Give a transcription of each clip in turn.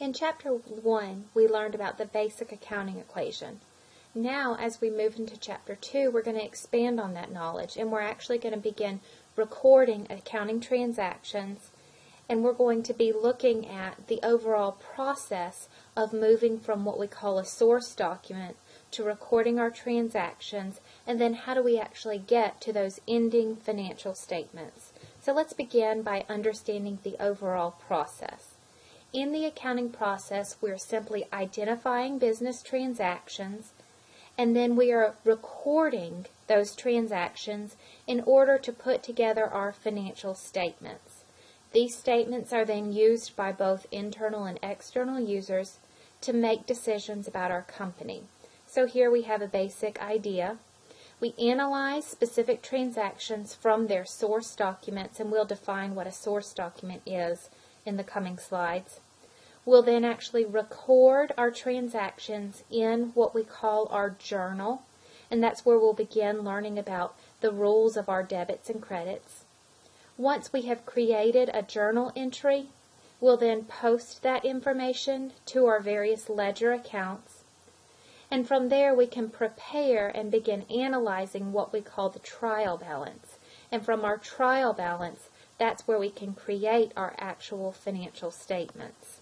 In Chapter 1, we learned about the basic accounting equation. Now, as we move into Chapter 2, we're going to expand on that knowledge, and we're actually going to begin recording accounting transactions, and we're going to be looking at the overall process of moving from what we call a source document to recording our transactions, and then how do we actually get to those ending financial statements. So let's begin by understanding the overall process. In the accounting process, we're simply identifying business transactions, and then we are recording those transactions in order to put together our financial statements. These statements are then used by both internal and external users to make decisions about our company. So here we have a basic idea. We analyze specific transactions from their source documents, and we'll define what a source document is in the coming slides. We'll then actually record our transactions in what we call our journal, and that's where we'll begin learning about the rules of our debits and credits. Once we have created a journal entry, we'll then post that information to our various ledger accounts, and from there we can prepare and begin analyzing what we call the trial balance. And from our trial balance, that's where we can create our actual financial statements.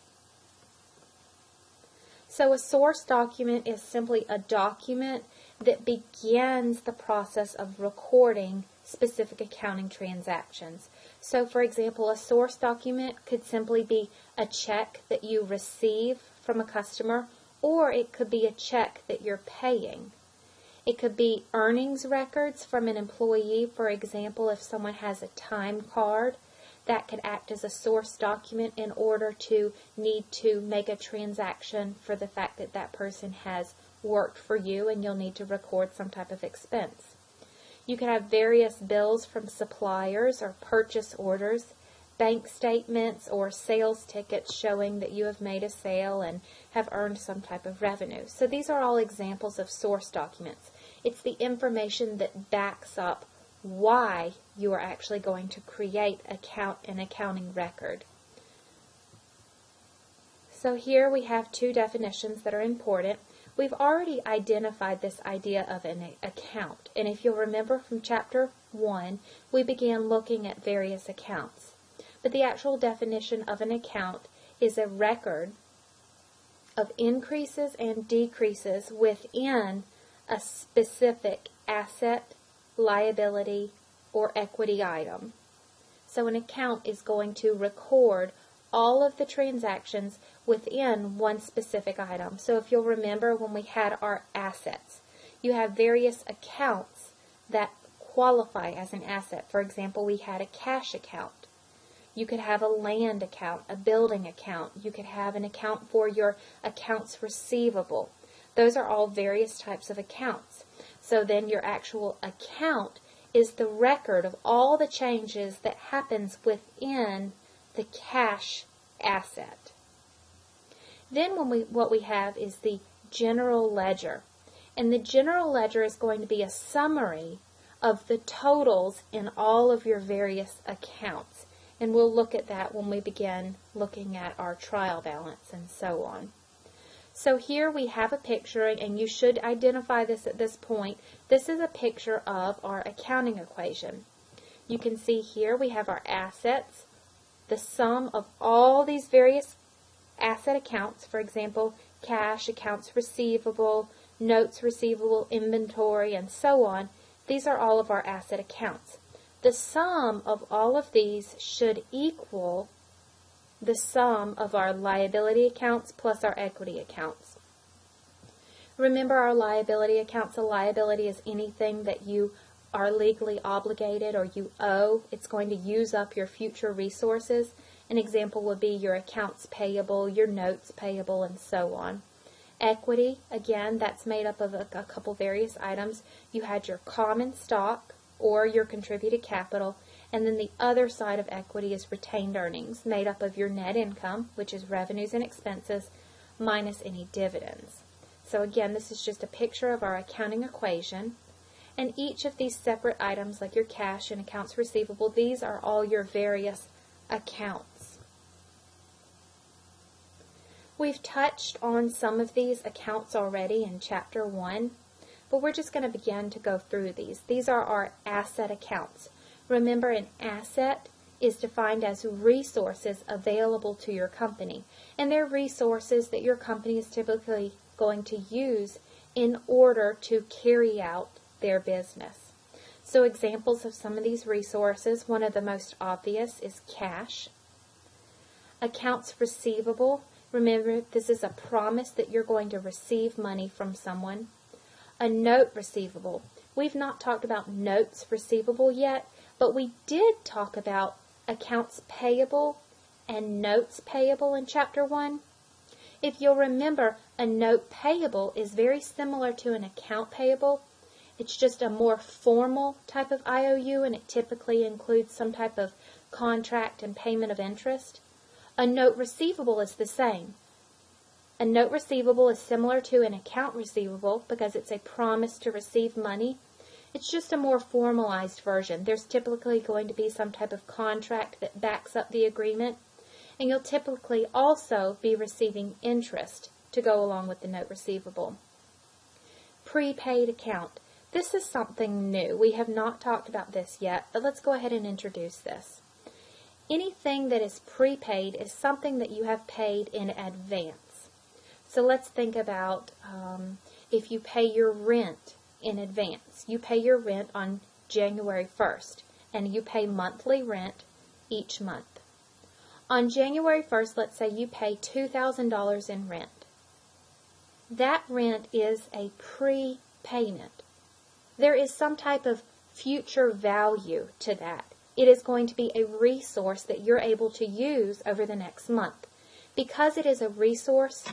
So a source document is simply a document that begins the process of recording specific accounting transactions. So for example, a source document could simply be a check that you receive from a customer, or it could be a check that you're paying. It could be earnings records from an employee. For example, if someone has a time card, that could act as a source document in order to need to make a transaction for the fact that that person has worked for you and you'll need to record some type of expense. You could have various bills from suppliers or purchase orders, bank statements or sales tickets showing that you have made a sale and have earned some type of revenue. So these are all examples of source documents. It's the information that backs up why you are actually going to create an accounting record. So here we have two definitions that are important. We've already identified this idea of an account, and if you'll remember from Chapter 1, we began looking at various accounts. But the actual definition of an account is a record of increases and decreases within a specific asset, liability, or equity item. So an account is going to record all of the transactions within one specific item. So if you'll remember when we had our assets, you have various accounts that qualify as an asset. For example, we had a cash account. You could have a land account, a building account. You could have an account for your accounts receivable. Those are all various types of accounts. So then your actual account is the record of all the changes that happens within the cash asset. Then what we have is the general ledger. And the general ledger is going to be a summary of the totals in all of your various accounts. And we'll look at that when we begin looking at our trial balance and so on. So here we have a picture, and you should identify this at this point. This is a picture of our accounting equation. You can see here we have our assets, the sum of all these various asset accounts, for example, cash, accounts receivable, notes receivable, inventory, and so on. These are all of our asset accounts. The sum of all of these should equal the sum of our liability accounts plus our equity accounts. Remember, our liability accounts, a liability is anything that you are legally obligated or you owe. It's going to use up your future resources. An example would be your accounts payable, your notes payable, and so on. Equity, again, that's made up of a couple various items. You had your common stock or your contributed capital, and then the other side of equity is retained earnings, made up of your net income, which is revenues and expenses, minus any dividends. So again, this is just a picture of our accounting equation. And each of these separate items, like your cash and accounts receivable, these are all your various accounts. We've touched on some of these accounts already in Chapter 1, but we're just going to begin to go through these. These are our asset accounts. Remember, an asset is defined as resources available to your company, and they're resources that your company is typically going to use in order to carry out their business. So examples of some of these resources, one of the most obvious is cash. Accounts receivable. Remember, this is a promise that you're going to receive money from someone. A note receivable. We've not talked about notes receivable yet, but we did talk about accounts payable and notes payable in Chapter 1. If you'll remember, a note payable is very similar to an account payable. It's just a more formal type of IOU, and it typically includes some type of contract and payment of interest. A note receivable is the same. A note receivable is similar to an account receivable because it's a promise to receive money. It's just a more formalized version. There's typically going to be some type of contract that backs up the agreement, and you'll typically also be receiving interest to go along with the note receivable. Prepaid account. This is something new. We have not talked about this yet, but let's go ahead and introduce this. Anything that is prepaid is something that you have paid in advance. So let's think about if you pay your rent in advance. You pay your rent on January 1st, and you pay monthly rent each month. On January 1st, let's say you pay $2,000 in rent. That rent is a prepayment. There is some type of future value to that. It is going to be a resource that you're able to use over the next month. Because it is a resource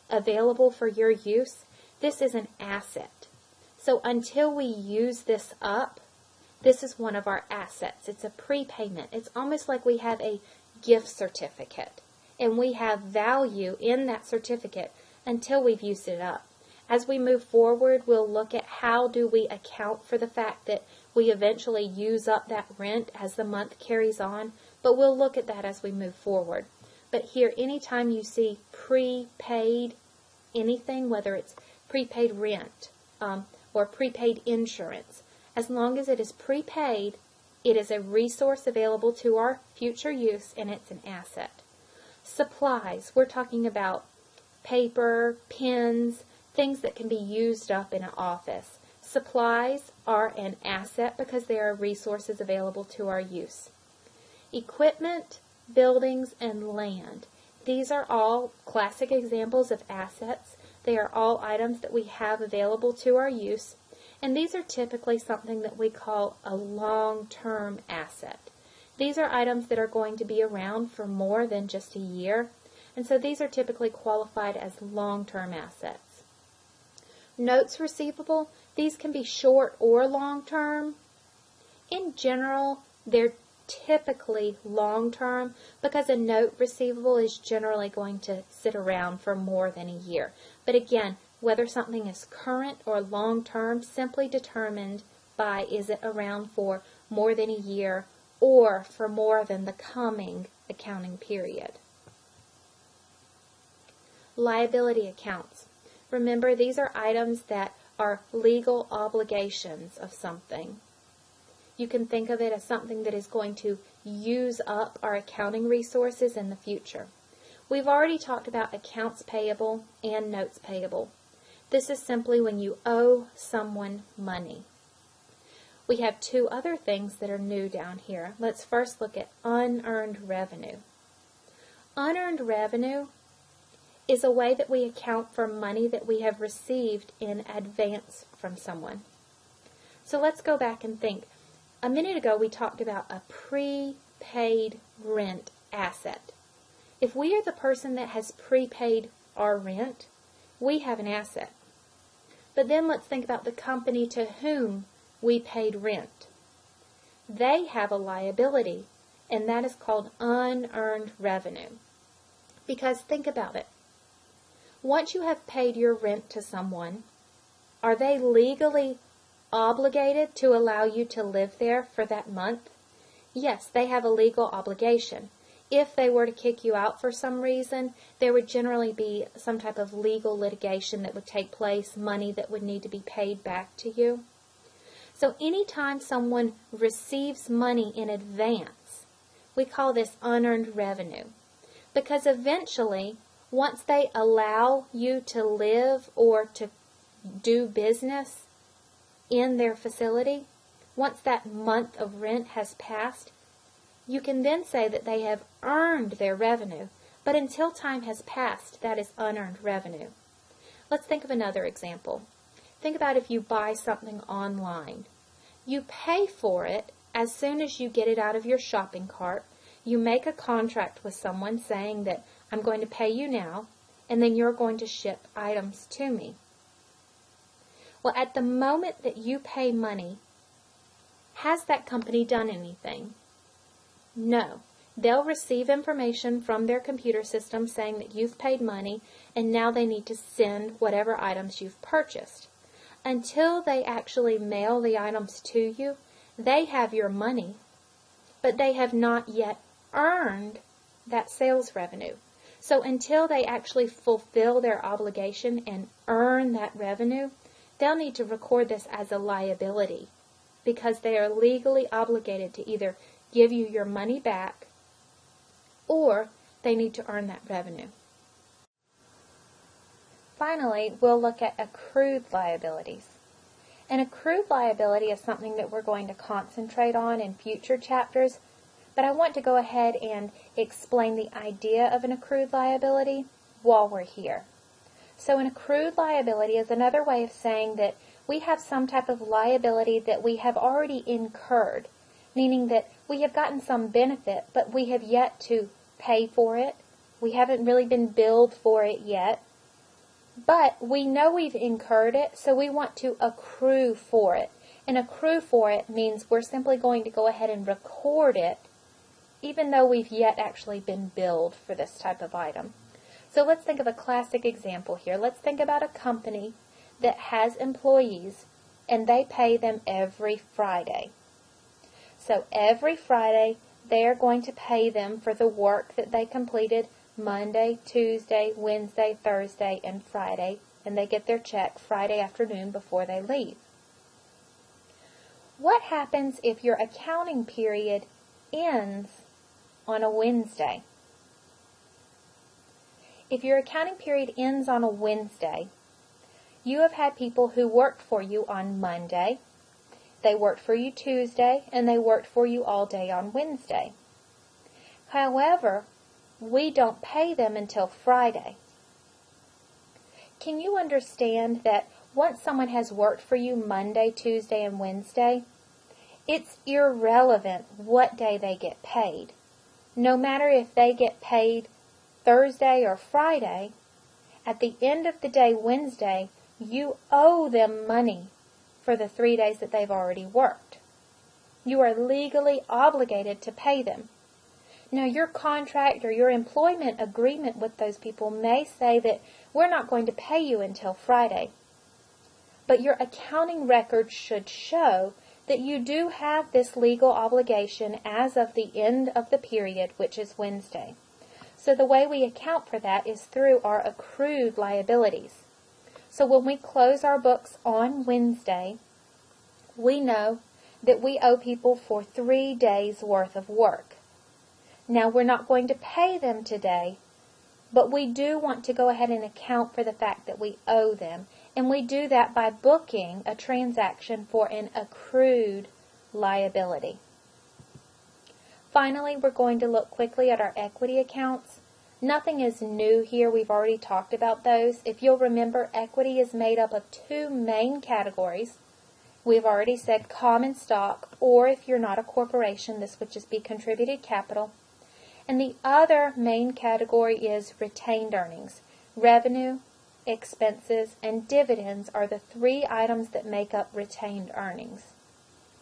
available for your use, this is an asset. So until we use this up, this is one of our assets. It's a prepayment. It's almost like we have a gift certificate, and we have value in that certificate until we've used it up. As we move forward, we'll look at how do we account for the fact that we eventually use up that rent as the month carries on, but we'll look at that as we move forward. But here, anytime you see prepaid anything, whether it's prepaid rent or prepaid insurance, as long as it is prepaid, it is a resource available to our future use, and it's an asset. Supplies, we're talking about paper, pens, things that can be used up in an office. Supplies are an asset because they are resources available to our use. Equipment, buildings, and land. These are all classic examples of assets. They are all items that we have available to our use, and these are typically something that we call a long-term asset. These are items that are going to be around for more than just a year, and so these are typically qualified as long-term assets. Notes receivable, these can be short or long-term. In general, they're typically long-term because a note receivable is generally going to sit around for more than a year. But again, whether something is current or long-term simply determined by is it around for more than a year or for more than the coming accounting period. Liability accounts. Remember, these are items that are legal obligations of something. You can think of it as something that is going to use up our accounting resources in the future. We've already talked about accounts payable and notes payable. This is simply when you owe someone money. We have two other things that are new down here. Let's first look at unearned revenue. Unearned revenue is a way that we account for money that we have received in advance from someone. So let's go back and think. A minute ago we talked about a prepaid rent asset. If we are the person that has prepaid our rent, we have an asset. But then let's think about the company to whom we paid rent. They have a liability, and that is called unearned revenue. Because think about it. Once you have paid your rent to someone, are they legally obligated to allow you to live there for that month? Yes, they have a legal obligation. if they were to kick you out for some reason, there would generally be some type of legal litigation that would take place, money that would need to be paid back to you. So anytime someone receives money in advance, we call this unearned revenue. Because eventually, once they allow you to live or to do business in their facility, once that month of rent has passed, you can then say that they have earned their revenue. But until time has passed, that is unearned revenue. Let's think of another example. Think about if you buy something online. You pay for it as soon as you get it out of your shopping cart. You make a contract with someone saying that I'm going to pay you now, and then you're going to ship items to me. Well, at the moment that you pay money, has that company done anything? No. They'll receive information from their computer system saying that you've paid money, and now they need to send whatever items you've purchased. Until they actually mail the items to you, they have your money, but they have not yet earned that sales revenue. So until they actually fulfill their obligation and earn that revenue, they'll need to record this as a liability because they are legally obligated to either give you your money back or they need to earn that revenue. Finally, we'll look at accrued liabilities. An accrued liability is something that we're going to concentrate on in future chapters, but I want to go ahead and explain the idea of an accrued liability while we're here. So an accrued liability is another way of saying that we have some type of liability that we have already incurred, meaning that we have gotten some benefit, but we have yet to pay for it. We haven't really been billed for it yet. But we know we've incurred it, so we want to accrue for it. And accrue for it means we're simply going to go ahead and record it, even though we've yet actually been billed for this type of item. So let's think of a classic example here. Let's think about a company that has employees, and they pay them every Friday. So every Friday, they're going to pay them for the work that they completed Monday, Tuesday, Wednesday, Thursday, and Friday, and they get their check Friday afternoon before they leave. What happens if your accounting period ends on a Wednesday? If your accounting period ends on a Wednesday, you have had people who worked for you on Monday, they worked for you Tuesday, and they worked for you all day on Wednesday. However, we don't pay them until Friday. Can you understand that once someone has worked for you Monday, Tuesday, and Wednesday, it's irrelevant what day they get paid. No matter if they get paid Thursday or Friday, at the end of the day, Wednesday, you owe them money for the 3 days that they've already worked. You are legally obligated to pay them. Now, your contract or your employment agreement with those people may say that we're not going to pay you until Friday. But your accounting records should show that you do have this legal obligation as of the end of the period, which is Wednesday. So the way we account for that is through our accrued liabilities. So when we close our books on Wednesday, we know that we owe people for 3 days' worth of work. Now, we're not going to pay them today, but we do want to go ahead and account for the fact that we owe them. And we do that by booking a transaction for an accrued liability. Finally, we're going to look quickly at our equity accounts. Nothing is new here. We've already talked about those. If you'll remember, equity is made up of 2 main categories. We've already said common stock, or if you're not a corporation, this would just be contributed capital. And the other main category is retained earnings. Revenue, expenses, and dividends are the 3 items that make up retained earnings.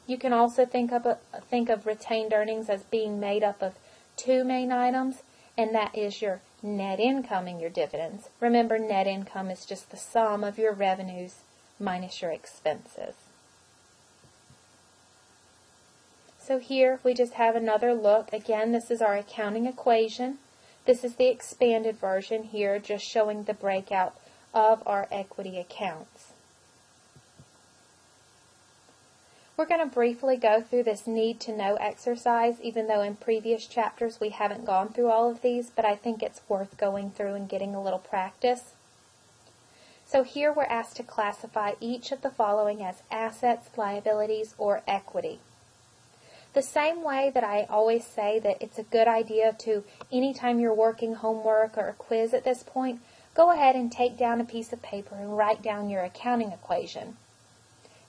You can also think of retained earnings as being made up of 2 main items, and that is your net income and your dividends. Remember, net income is just the sum of your revenues minus your expenses. So here we just have another look. Again, this is our accounting equation. This is the expanded version here, just showing the breakout of our equity accounts. We're going to briefly go through this need to know exercise, even though in previous chapters we haven't gone through all of these, but I think it's worth going through and getting a little practice. So here we're asked to classify each of the following as assets, liabilities, or equity. The same way that I always say that it's a good idea to, anytime you're working homework or a quiz at this point, go ahead and take down a piece of paper and write down your accounting equation.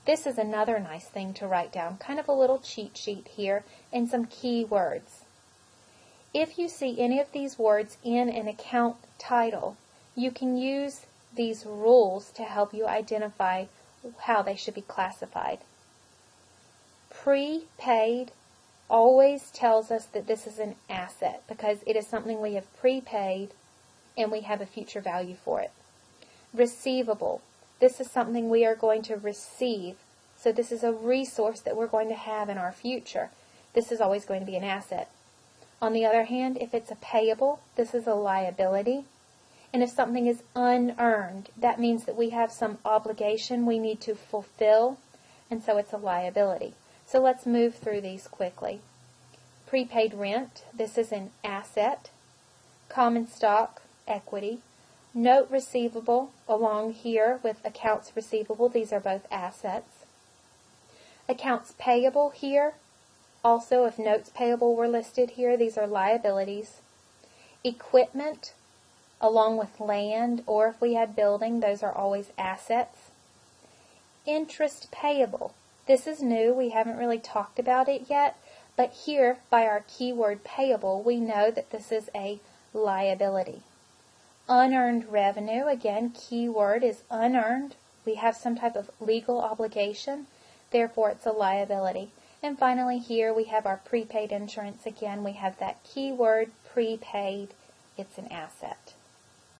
This is another nice thing to write down, kind of a little cheat sheet here, and some key words. If you see any of these words in an account title, you can use these rules to help you identify how they should be classified. Prepaid always tells us that this is an asset because it is something we have prepaid and we have a future value for it. Receivable. This is something we are going to receive. So this is a resource that we're going to have in our future. This is always going to be an asset. On the other hand, if it's a payable, this is a liability. And if something is unearned, that means that we have some obligation we need to fulfill, and so it's a liability. So let's move through these quickly. Prepaid rent, this is an asset. Common stock, equity. Note receivable, along here with accounts receivable, these are both assets. Accounts payable here, also if notes payable were listed here, these are liabilities. Equipment, along with land, or if we had building, those are always assets. Interest payable. This is new. We haven't really talked about it yet, but here, by our keyword payable, we know that this is a liability. Unearned revenue, again, keyword is unearned. We have some type of legal obligation, therefore it's a liability. And finally here we have our prepaid insurance. Again, we have that keyword prepaid. It's an asset.